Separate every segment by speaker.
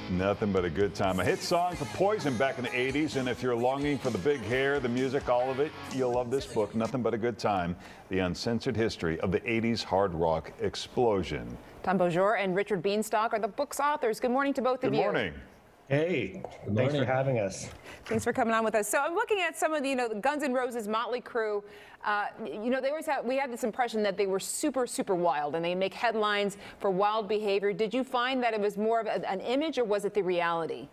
Speaker 1: Nothing but a good time. A hit song for Poison back in the 80s. And if you're longing for the big hair, the music, all of it, you'll love this book, Nothing But a Good Time, The Uncensored History of the 80s Hard Rock Explosion.
Speaker 2: Tom Beaujour and Richard Bienstock are the book's authors. Good morning to both of you.
Speaker 1: Good morning.
Speaker 3: Hey, thanks for having us.
Speaker 2: Thanks for coming on with us. So I'm looking at some of the, the Guns N' Roses, Motley Crue. They always we had this impression that they were super, super wild, and they make headlines for wild behavior. Did you find that it was more of an image, or was it the reality?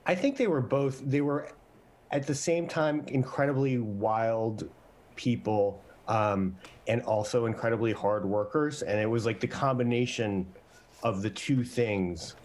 Speaker 3: I think they were both. They were, at the same time, incredibly wild people, and also incredibly hard workers. And it was like the combination of the two things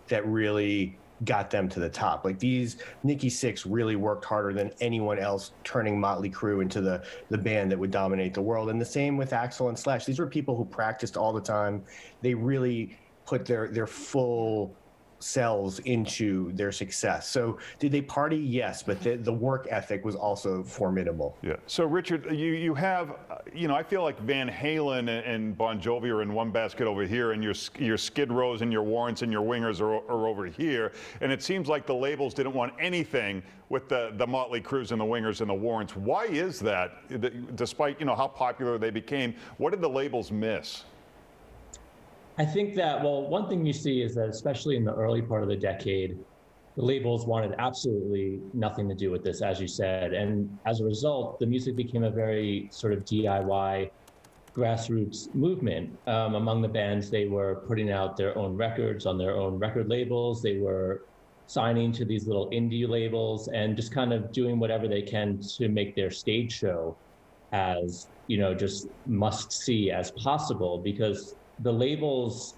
Speaker 3: that really got them to the top. Like Nikki Sixx really worked harder than anyone else, turning Motley Crue into the band that would dominate the world. And the same with Axl and Slash. These were people who practiced all the time. They really put their full selves into their success. So did they party? Yes, but the work ethic was also formidable.
Speaker 1: Yeah. So Richard, you have, I feel like Van Halen and Bon Jovi are in one basket over here, and your Skid Rows and your Warrants and your Wingers are over here. And it seems like the labels didn't want anything with the Motley Crues and the Wingers and the Warrants. Why is that? Despite how popular they became, what did the labels miss?
Speaker 4: I think that, one thing you see is that, especially in the early part of the decade, the labels wanted absolutely nothing to do with this, as you said. And as a result, the music became a very sort of DIY grassroots movement. Among the bands, they were putting out their own records on their own record labels. They were signing to these little indie labels and just kind of doing whatever they can to make their stage show as, just must see as possible, because the labels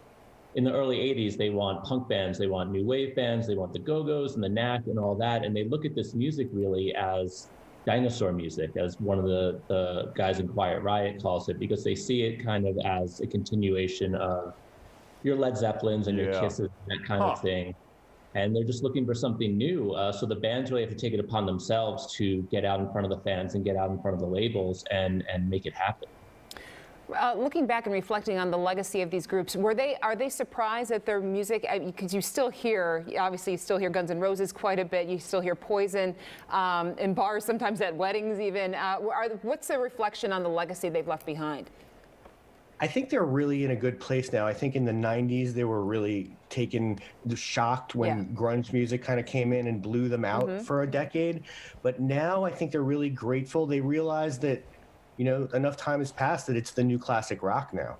Speaker 4: in the early 80s, they want punk bands, they want new wave bands, they want the Go-Go's and the Knack and all that. And they look at this music really as dinosaur music, as one of the guys in Quiet Riot calls it, because they see it kind of as a continuation of your Led Zeppelins and your Kisses, that kind of thing. And they're just looking for something new. So the bands really have to take it upon themselves to get out in front of the fans and get out in front of the labels and make it happen.
Speaker 2: Looking back and reflecting on the legacy of these groups, are they surprised at their music? Because you still hear, obviously you still hear Guns N' Roses quite a bit. You still hear Poison in bars, sometimes at weddings even. What's the reflection on the legacy they've left behind?
Speaker 3: I think they're really in a good place now. I think in the 90s, they were really shocked when grunge music kind of came in and blew them out for a decade. But now I think they're really grateful. They realize that enough time has passed that it's the new classic rock now.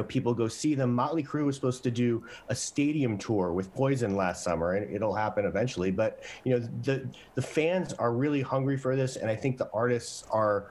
Speaker 3: People go see them. Motley Crue was supposed to do a stadium tour with Poison last summer, and it'll happen eventually. But, the fans are really hungry for this, and I think the artists are,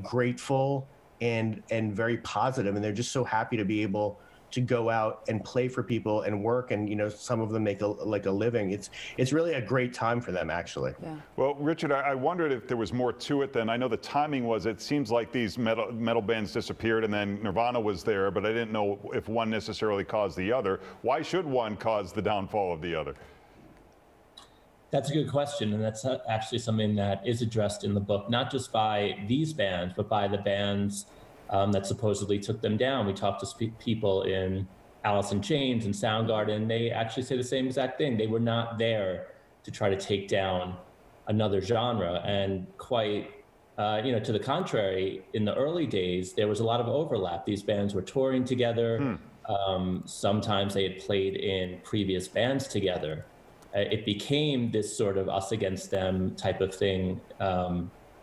Speaker 3: grateful and very positive, and they're just so happy to be able to go out and play for people and work, and some of them make a living. It's really a great time for them, actually.
Speaker 2: Yeah.
Speaker 1: Well, Richard, I wondered if there was more to it than I know the timing was. It seems like these metal bands disappeared, and then Nirvana was there, but I didn't know if one necessarily caused the other. Why should one cause the downfall of the other?
Speaker 4: That's a good question, and that's actually something that is addressed in the book, not just by these bands, but by the bands that supposedly took them down. We talked to people in Alice in Chains and Soundgarden. They actually say the same exact thing. They were not there to try to take down another genre. And quite, to the contrary, in the early days, there was a lot of overlap. These bands were touring together. Sometimes they had played in previous bands together. It became this sort of us against them type of thing,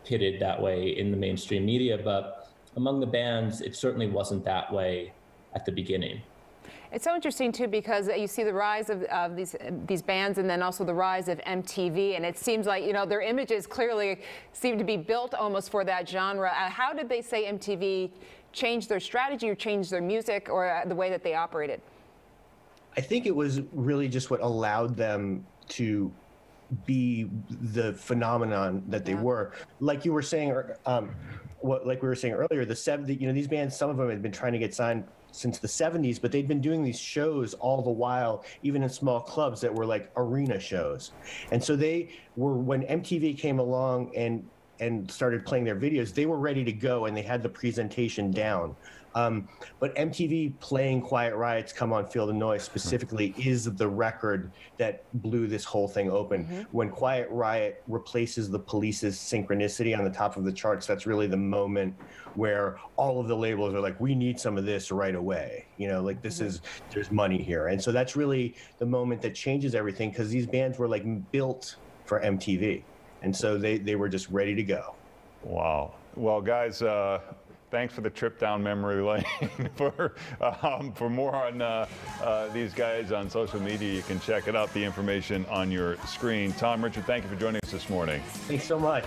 Speaker 4: pitted that way in the mainstream media. But among the bands, it certainly wasn't that way at the beginning.
Speaker 2: It's so interesting, too, because you see the rise of these bands, and then also the rise of MTV, and it seems like, their images clearly seem to be built almost for that genre. How did they say MTV changed their strategy or changed their music or the way that they operated?
Speaker 3: I think it was really just what allowed them to be the phenomenon that they were. Like you were saying, like we were saying earlier, these bands, some of them had been trying to get signed since the 70s, but they'd been doing these shows all the while, even in small clubs that were like arena shows. And so when MTV came along and started playing their videos, they were ready to go and they had the presentation down. But MTV playing Quiet Riot's Come On Feel the Noise specifically is the record that blew this whole thing open. When Quiet Riot replaces the Police's Synchronicity on the top of the charts, that's really the moment where all of the labels are like, we need some of this right away. You know, like this is, there's money here. And so that's really the moment that changes everything, because these bands were like built for MTV. And so they were just ready to go.
Speaker 1: Wow. Well, guys, thanks for the trip down memory lane. For more on these guys on social media, you can check it out, the information on your screen. Tom, Richard, thank you for joining us this morning.
Speaker 3: Thanks so much.